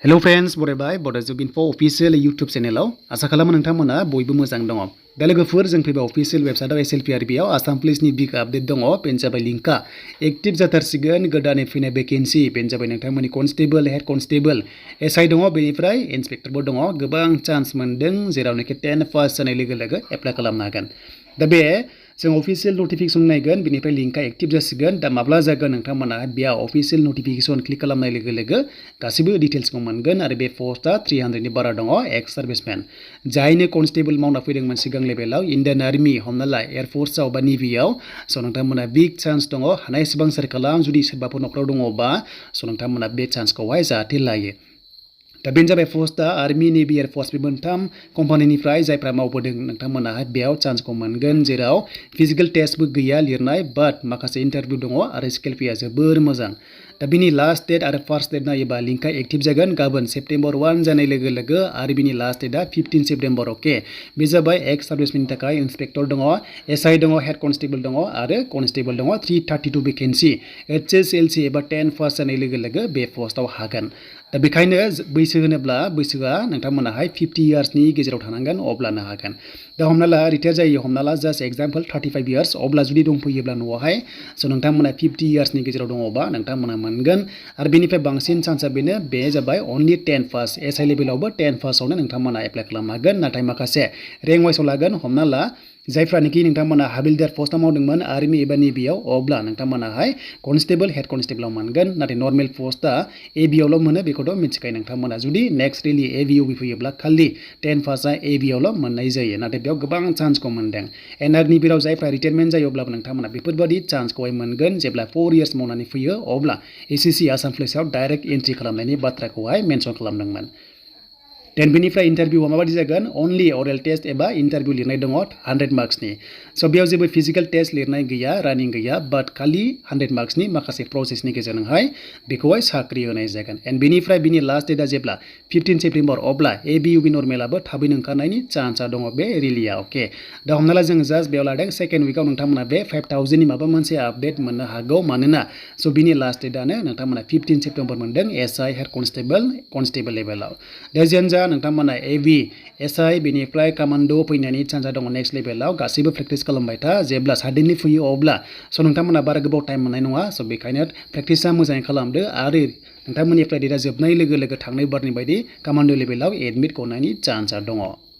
Hello friends, बरायबाय Bodo Info official YouTube channel आसा खालामो नोंथांमोना बयबो मोजां दङ। दा लोगोफोर जों फैबाय official website SLPRB आव आसाम पुलिसनि बिग आपडेट दङ। बेनो जाबाय लिंकआ एक्टिभ जाथारसिगोन गोदानै फैनाय भेकेन्सि बेनो जाबाय नोंथांमोननि कनस्टेबल हेड कनस्टेबल एसआई दङ बेनिफ्राय इन्सपेक्टरबो दङ। गोबां चान्स मोनदों जेरावनोखि 10 पास जानाय लोगो लोगो एप्लाइ खालामनो हागोन। दा बे जों अफिशियल नटिफिकेशन नायगोन बेनिफ्राय लिंकआ एक्टिभ जासिगोन। दा माब्ला जागोन नोंथांमोना बेयाव अफिशियल नटिफिकेशन क्लिक खालामनाय लोगो लोगो गासिबो डिटेल्सखौ मोनगोन आरो बे पस्टआ 300 नि बारा दङ एक्स सार्भिसमेन जायनो कनस्टेबल मावना फैदोंमोन सिगां लेभेलाव इन्डियान आर्मी हमना ला एयारफोर्सआव बा नेभियाव स' नोंथांमोना बिग चान्स दङ हानायसेबां सार खालाम जुदि सोरबाफोर न'खराव दङबा स' नोंथांमोना बे चान्सखौहाय जाहाथे लायो। दा बेनो जाबाय पस्टआ आर्मी नेभि एयारफोर्स बे मोनथाम कम्पानिनिफ्राय जायफ्रा मावबोदों नोंथांमोनाहाय बेयाव चान्सखौ मोनगोन जेराव फिजिकेल टेस्टबो गैया लिरनाय बाट माखासे इन्टारभिउ दङ आरो स्केल फीआ जोबोर मोजां। दा बिनि लास्ट डेट आरो फार्स्ट डेट नायोबा लिंकआ एक्टिभ जागोन गाबोन सेप्टेम्बर 1 जानाय लोगो लोगो आरो बिनि लास्ट डेटआ 15 सेप्टेम्बर अके बे जाबाय एक्स सार्भिसमेननि थाखाय इन्सपेक्टर दङ एसआई दङ हेड कनस्टेबल दङ आरो कनस्टेबल दङ 332 भेकेन्सि HSLC एबा 10 पास जानाय लोगो लोगो बे पस्टआव हागोन। दा बेखायनो बैसो होनोब्ला बैसोआ नोंथांमोनाहाय 50 इयार्सनि गेजेराव थानांगोन अब्लानो हागोन। दा हमना ला रिटायार जायो हमना ला जास्ट एग्जाम्पल 35 इयार्स अब्ला जुदि दंफैयोब्ला न'आवहाय स' नोंथांमोना 50 इयार्सनि गेजेराव दङबा नोंथांमोना मोनगोन आरो बेनिफ्राय बांसिन चान्सआ बेनो बे जाबाय अनलि 10 पास एसआई लेभेलावबो 10 पासआवनो नोंथांमोना एप्लाइ खालामनो हागोन। नाथाय माखासे रेंक वाइसआव लागोन हमना ला जायफ्रानोखि नोंथांमोना हाबिलदार पस्टआव मावदोंमोन आर्मी एबा नेभियाव अब्ला नोंथांमोनाहाय कनस्टेबल हेड कनस्टेबलाव मोनगोन। नाथाय नर्मेल पस्टआ एबिआवल' मोनो बेखौथ' मिथिखायो नोंथांमोना जुदि नेक्स्ट रिलि एबिअबि फैयोब्ला खालि 10 पासआ एबिआवल' मोननाय जायो नाथाय बेयाव गोबां चान्सखौ मोनदों। एनआर नेभियाव जायफ्रा रिटायारमेन्ट जायो अब्लाबो नोंथांमोना बेफोरबायदि चान्सखौहाय मोनगोन जेब्ला 4 इयार्स मावनानै फैयो अब्ला एसएससि आसाम पुलिसाव डाइरेक्ट एन्ट्रि खालामनायनि बाथ्राखौहाय मेनसन खालामदोंमोन। बेनिफ्राय इन्टारभिउआ माबायदि जागोन अनलि अरेल टेस्ट एबा इन्टारभिउ लिरनाय दङ 100 मार्क्सनि स' बेयाव जेबो फिजिकेल टेस्ट लिरनाय गैया रानिं गैया बाट खालि 100 मार्क्सनि माखासे प्रसेसनि गेजेरजोंहाय बेखौहाय साख्रि होनाय जागोन। एन्ड बेनिफ्राय बिनि लास्ट डेटआ जेब्ला 15 सेप्टेम्बर अब्ला एबिइउबि नर्मेलाबो थाबैनो ओंखारनायनि चान्सआ दङ बे रिलिया अके। दा हमना ला जों जास्ट बेयाव लादों सेकेन्ड उइकआव नोंथांमोना बे 5000नि माबा मोनसे आपडेट मोननो हागौ मानोना स' बिनि लास्ट डेटआनो नोंथांमोना 15 सेप्टेम्बर मोनदों एसआई हेड कनस्टेबल लेभेलाव। दा जियानो नोंथांमोना एबि एसआई बेनिफ्राय कमान्ड' फैनायनि चान्सआ दङ नेक्स्ट लेभेलाव गासैबो प्रेक्टिस खालामबाय था जेब्ला साडेनलि फैयो अब्ला स' नोंथांमोना बारा गोबाव टाइम मोननाय नङा स' बेखायनो प्रेक्टिसा मोजाङै खालामदो आरो नोंथांमोननिफ्राय डेटआ जोबनाय लोगो लोगो थांनाय बारनि बायदि कमान्ड' लेभेलाव एडमिट गनायनि चान्सआ दङ।